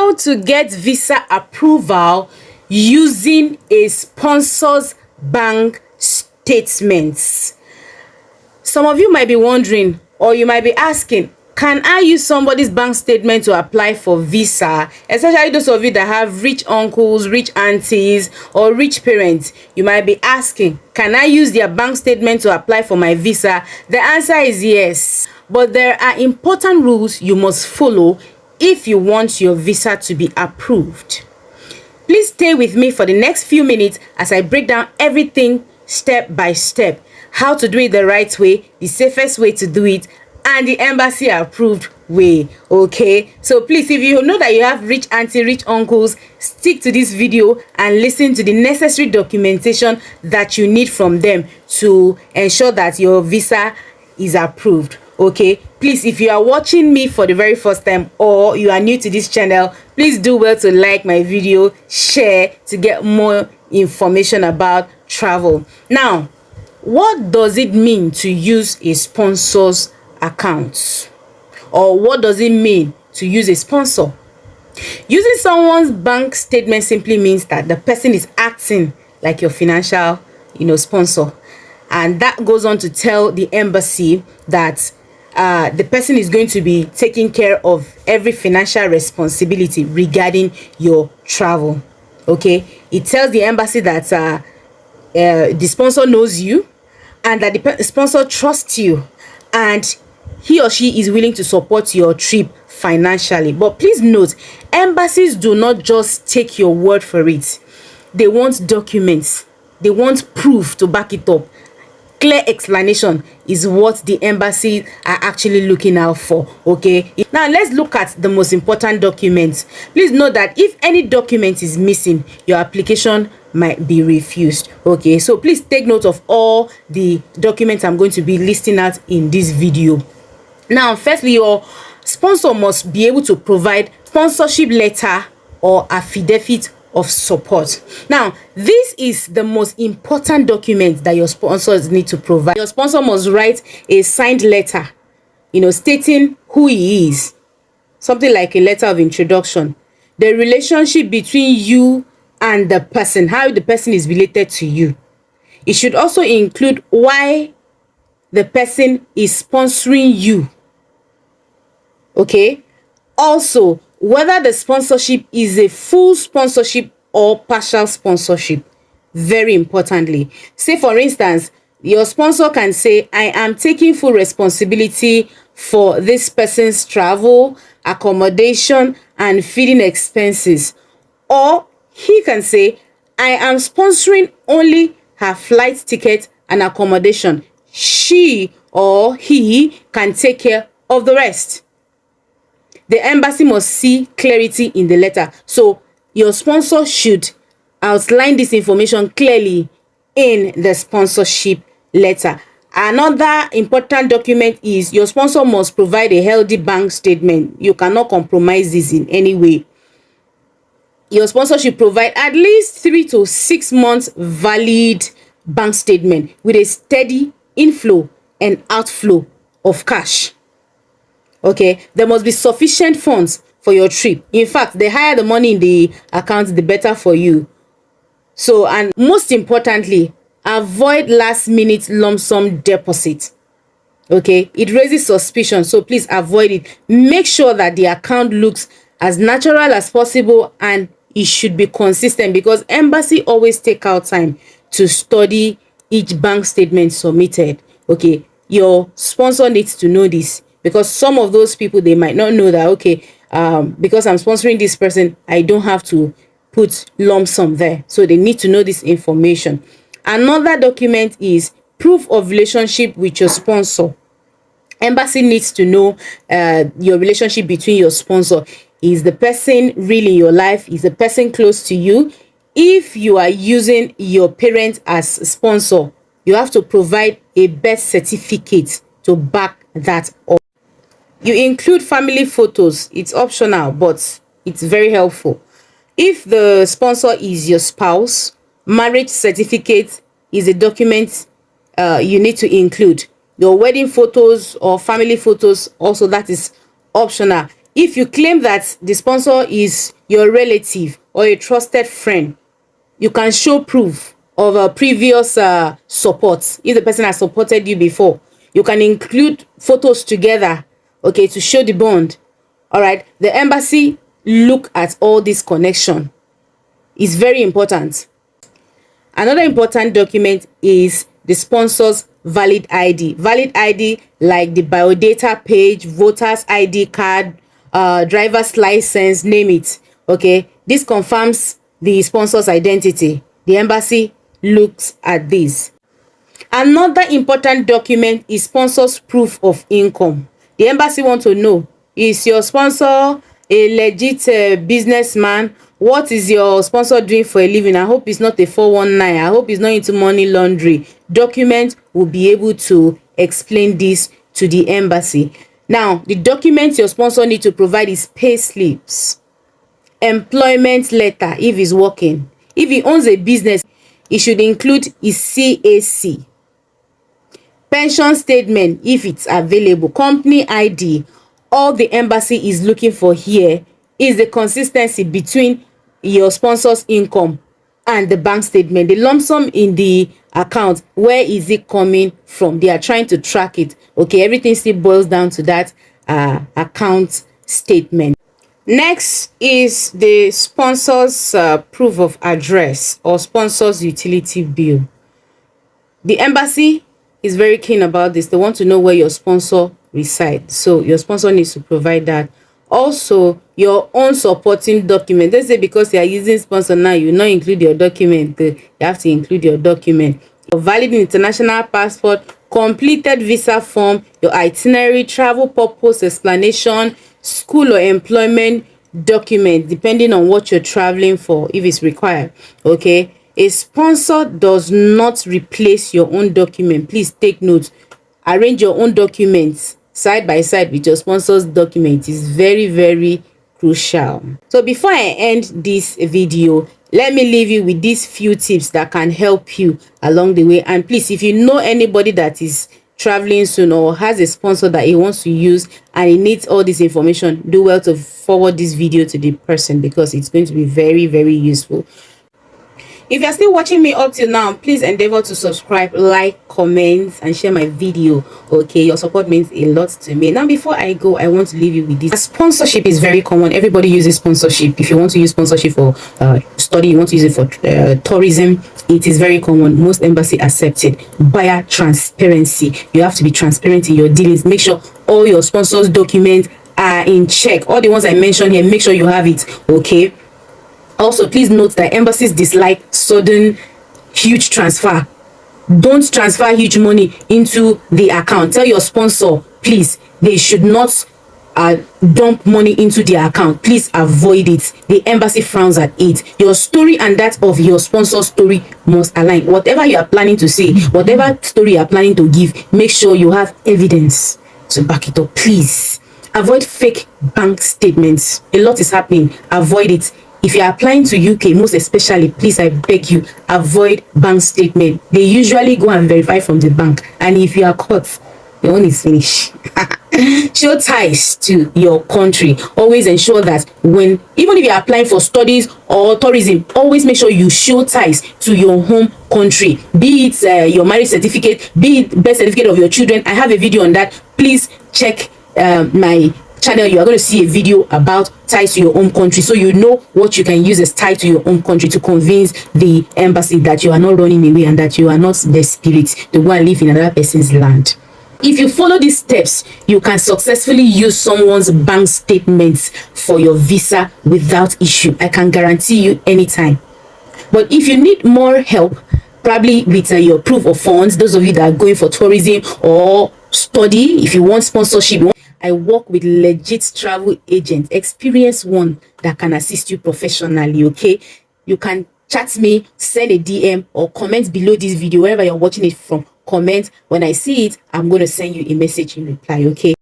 How to get visa approval using a sponsor's bank statements. Some of you might be wondering, or you might be asking, can I use somebody's bank statement to apply for visa? Especially those of you that have rich uncles, rich aunties, or rich parents. You might be asking, can I use their bank statement to apply for my visa? The answer is yes. But there are important rules you must follow if you want your visa to be approved. Please stay with me for the next few minutes as I break down everything step by step. How to do it the right way, the safest way to do it, and the embassy approved way. Okay, so please, if you know that you have rich auntie, rich uncles, stick to this video and listen to the necessary documentation that you need from them to ensure that your visa is approved. Okay, please, if you are watching me for the very first time or you are new to this channel, please do well to like my video, share to get more information about travel. Now, what does it mean to use a sponsor's account? Or what does it mean to use a sponsor? Using someone's bank statement simply means that the person is acting like your financial, sponsor. And that goes on to tell the embassy that the person is going to be taking care of every financial responsibility regarding your travel. Okay, it tells the embassy that the sponsor knows you and that the sponsor trusts you and he or she is willing to support your trip financially. But please note, embassies do not just take your word for it. They want documents. They want proof to back it up. Clear explanation is what the embassy are actually looking out for. Okay, now let's look at the most important documents. Please note that if any document is missing, your application might be refused. Okay, so please take note of all the documents I'm going to be listing out in this video. Now, firstly, your sponsor must be able to provide sponsorship letter or affidavit of support. Now, this is the most important document that your sponsors need to provide. Your sponsor must write a signed letter, stating who he is, something like a letter of introduction, the relationship between you and the person, how the person is related to you. It should also include why the person is sponsoring you. Okay, also whether the sponsorship is a full sponsorship or partial sponsorship. Very importantly, say for instance, your sponsor can say, I am taking full responsibility for this person's travel, accommodation, and feeding expenses. Or he can say, I am sponsoring only her flight ticket and accommodation. She or he can take care of the rest. The embassy must see clarity in the letter. So your sponsor should outline this information clearly in the sponsorship letter. Another important document is your sponsor must provide a healthy bank statement. You cannot compromise this in any way. Your sponsor should provide at least 3 to 6 months valid bank statement with a steady inflow and outflow of cash. Okay, there must be sufficient funds for your trip. In fact, the higher the money in the account, the better for you. So, and most importantly, avoid last minute lump sum deposit. Okay, it raises suspicion, so please avoid it. Make sure that the account looks as natural as possible and it should be consistent, because embassy always take out time to study each bank statement submitted. Okay, your sponsor needs to know this, because some of those people, they might not know that, okay, because I'm sponsoring this person, I don't have to put lump sum there. So they need to know this information. Another document is proof of relationship with your sponsor. Embassy needs to know your relationship between your sponsor. Is the person really in your life? Is the person close to you? If you are using your parent as sponsor, you have to provide a birth certificate to back that up. You include family photos. It's optional, but it's very helpful. If the sponsor is your spouse, marriage certificate is a document you need to include. Your wedding photos or family photos, also, that is optional. If you claim that the sponsor is your relative or a trusted friend, you can show proof of a previous support. If the person has supported you before, you can include photos together, okay, to show the bond. All right, the embassy look at all this connection. It's very important. Another important document is the sponsor's valid ID. Valid ID like the biodata page, voter's ID card, driver's license, name it. Okay, this confirms the sponsor's identity. The embassy looks at this. Another important document is sponsor's proof of income. The embassy want to know, is your sponsor a legit businessman? What is your sponsor doing for a living? I hope it's not a 419. I hope it's not into money laundry. Document will be able to explain this to the embassy. Now, the documents your sponsor need to provide is pay slips, employment letter if he's working. If he owns a business, it should include his CAC, pension statement if it's available, company ID. All the embassy is looking for here is the consistency between your sponsor's income and the bank statement. The lump sum in the account, where is it coming from? They are trying to track it. Okay, everything still boils down to that account statement. Next is the sponsor's proof of address or sponsor's utility bill. The embassy is very keen about this. They want to know where your sponsor resides, so your sponsor needs to provide that. Also, your own supporting document. Let's say because you are using sponsor now, you not include your document. You have to include your document. Your valid international passport, completed visa form, your itinerary, travel purpose explanation, school or employment document, depending on what you're traveling for, if it's required. Okay, a sponsor does not replace your own document. Please take note. Arrange your own documents side by side with your sponsor's document. Is very, very crucial. So before I end this video, let me leave you with these few tips that can help you along the way. And please, if you know anybody that is traveling soon or has a sponsor that he wants to use and he needs all this information, do well to forward this video to the person, because it's going to be very, very useful. If you're still watching me up till now, please endeavor to subscribe, like, comment, and share my video. Okay, your support means a lot to me. Now, before I go, I want to leave you with this. Sponsorship is very common. Everybody uses sponsorship. If you want to use sponsorship for study, you want to use it for tourism, it is very common. Most embassy accept it via transparency. You have to be transparent in your dealings. Make sure all your sponsors' documents are in check. All the ones I mentioned here, make sure you have it. Okay. Also, please note that embassies dislike sudden huge transfer. Don't transfer huge money into the account. Tell your sponsor, please, they should not dump money into their account. Please avoid it. The embassy frowns at it. Your story and that of your sponsor's story must align. Whatever you are planning to say, whatever story you are planning to give, make sure you have evidence to back it up. Please avoid fake bank statements. A lot is happening. Avoid it. If you are applying to UK, most especially, please, I beg you, avoid bank statement. They usually go and verify from the bank, and if you are caught, your own is finished. Show ties to your country. Always ensure that even if you are applying for studies or tourism, always make sure you show ties to your home country. Be it your marriage certificate, be it birth certificate of your children. I have a video on that. Please check my channel. You are going to see a video about ties to your home country, so you know what you can use as tie to your home country to convince the embassy that you are not running away and that you are not the spirit to go and live in another person's land. If you follow these steps, you can successfully use someone's bank statements for your visa without issue. I can guarantee you anytime. But if you need more help, probably with your proof of funds, those of you that are going for tourism or study, if you want sponsorship, I work with legit travel agents, experienced one that can assist you professionally. Okay, you can chat me, send a DM, or comment below this video wherever you're watching it from. Comment. When I see it, I'm going to send you a message in reply. Okay.